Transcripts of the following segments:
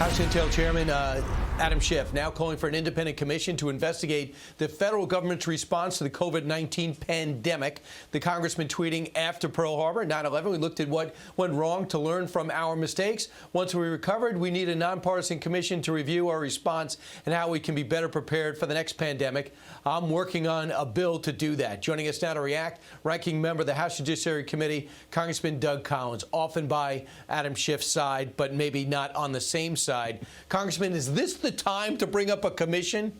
House Intel Chairman Adam Schiff now calling for an independent commission to investigate the federal government's response to the COVID-19 pandemic. The congressman tweeting after Pearl Harbor, 9/11, we looked at what went wrong to learn from our mistakes. Once we recovered, we need a nonpartisan commission to review our response and how we can be better prepared for the next pandemic. I'm working on a bill to do that. Joining us now to react, ranking member of the House Judiciary Committee, Congressman Doug Collins, often by Adam Schiff's side, but maybe not on the same side. Congressman, is this the time to bring up a commission?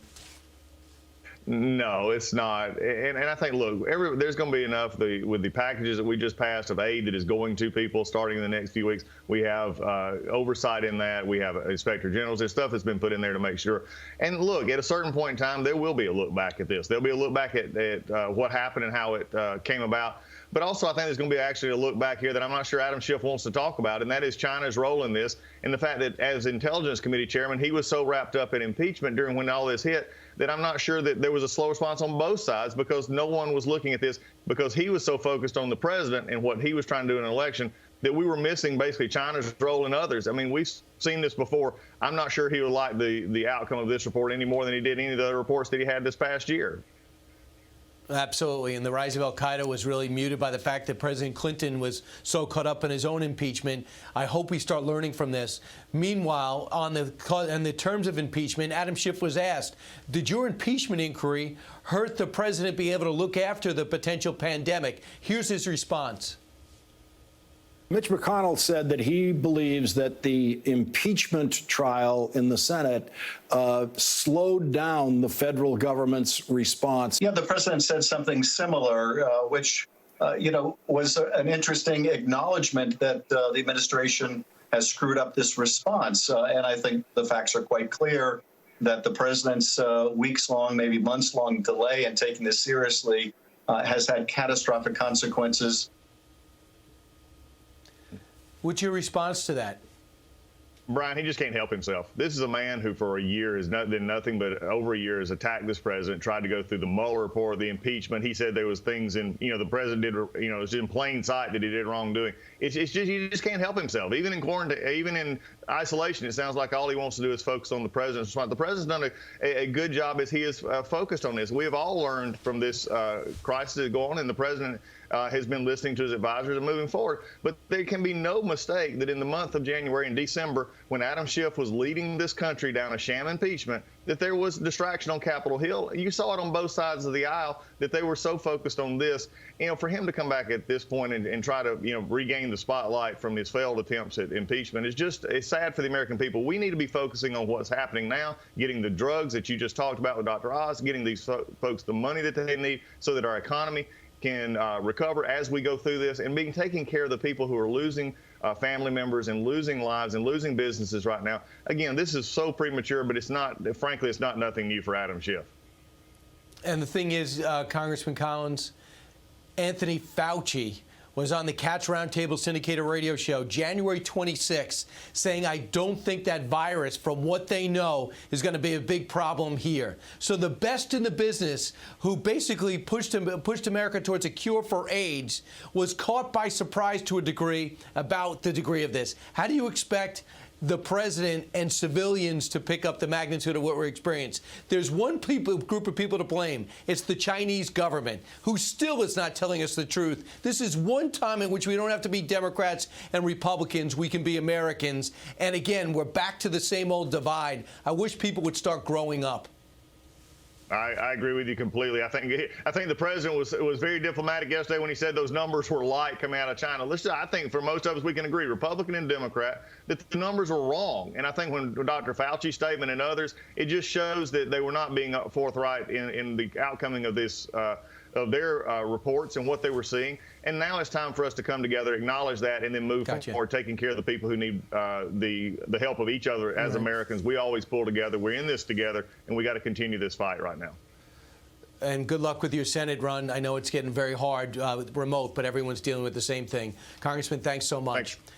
No, it's not. And I think, look, there's going to be enough with the packages that we just passed of aid that is going to people starting in the next few weeks. We have oversight in that. We have inspector generals. There's stuff that's been put in there to make sure. And look, at a certain point in time, there will be a look back at this. There'll be a look back at what happened and how it came about. But also, I think there's going to be actually a look back here that I'm not sure Adam Schiff wants to talk about, and that is China's role in this, and the fact that as Intelligence Committee chairman, he was so wrapped up in impeachment during when all this hit that I'm not sure that there was a slow response on both sides, because no one was looking at this, because he was so focused on the president and what he was trying to do in an election that we were missing basically China's role in others. I mean, we've seen this before. I'm not sure he would like the outcome of this report any more than he did any of the other reports that he had this past year. Absolutely. And the rise of al-Qaeda was really muted by the fact that President Clinton was so caught up in his own impeachment. I hope we start learning from this. Meanwhile, on the terms of impeachment, Adam Schiff was asked, did your impeachment inquiry hurt the president being able to look after the potential pandemic? Here's his response. Mitch McConnell said that he believes that the impeachment trial in the Senate slowed down the federal government's response. Yeah, the president said something similar, which, was an interesting acknowledgement that the administration has screwed up this response. And I think the facts are quite clear that the president's weeks-long, maybe months-long delay in taking this seriously has had catastrophic consequences. What's your response to that? Brian, he just can't help himself. This is a man who for a year has done nothing but over a year has attacked this president, tried to go through the Mueller report, the impeachment. He said there was things in, the president did, it was in plain sight that he did wrongdoing. It's just, he just can't help himself. Even in quarantine, even in isolation, it sounds like all he wants to do is focus on the president's response. The president's done a good job as he is focused on this. We have all learned from this crisis that's going on, and the president has been listening to his advisors and moving forward. But there can be no mistake that in the month of January and December, when Adam Schiff was leading this country down a sham impeachment, that there was distraction on Capitol Hill. You saw it on both sides of the aisle, that they were so focused on this. For him to come back at this point and try to, regain the spotlight from his failed attempts at impeachment is just, it's sad for the American people. We need to be focusing on what's happening now, getting the drugs that you just talked about with Dr. Oz, getting these folks the money that they need so that our economy can recover as we go through this, and taking care of the people who are losing family members and losing lives and losing businesses right now. Again, this is so premature, but it's not, frankly, it's not nothing new for Adam Schiff. And the thing is, Congressman Collins, Anthony Fauci was on the Cats Roundtable syndicated radio show January 26th saying, I don't think that virus, from what they know, is going to be a big problem here. So the best in the business, who basically pushed America towards a cure for AIDS, was caught by surprise to a degree about the degree of this. How do you expect the president and civilians to pick up the magnitude of what we're experiencing? There's one group of people to blame. It's the Chinese government, who still is not telling us the truth. This is one time in which we don't have to be Democrats and Republicans. We can be Americans. And again, we're back to the same old divide. I wish people would start growing up. I agree with you completely. I think the president was very diplomatic yesterday when he said those numbers were light coming out of China. Listen, I think for most of us, we can agree, Republican and Democrat, that the numbers were wrong. And I think when Dr. Fauci's statement and others, it just shows that they were not being forthright in the outcoming of this of their reports and what they were seeing. And now it's time for us to come together, acknowledge that, and then move forward, taking care of the people who need the help of each other as Americans. We always pull together. We're in this together, and we got to continue this fight right now. And good luck with your Senate run. I know it's getting very hard remote, but everyone's dealing with the same thing. Congressman, thanks so much. Thanks.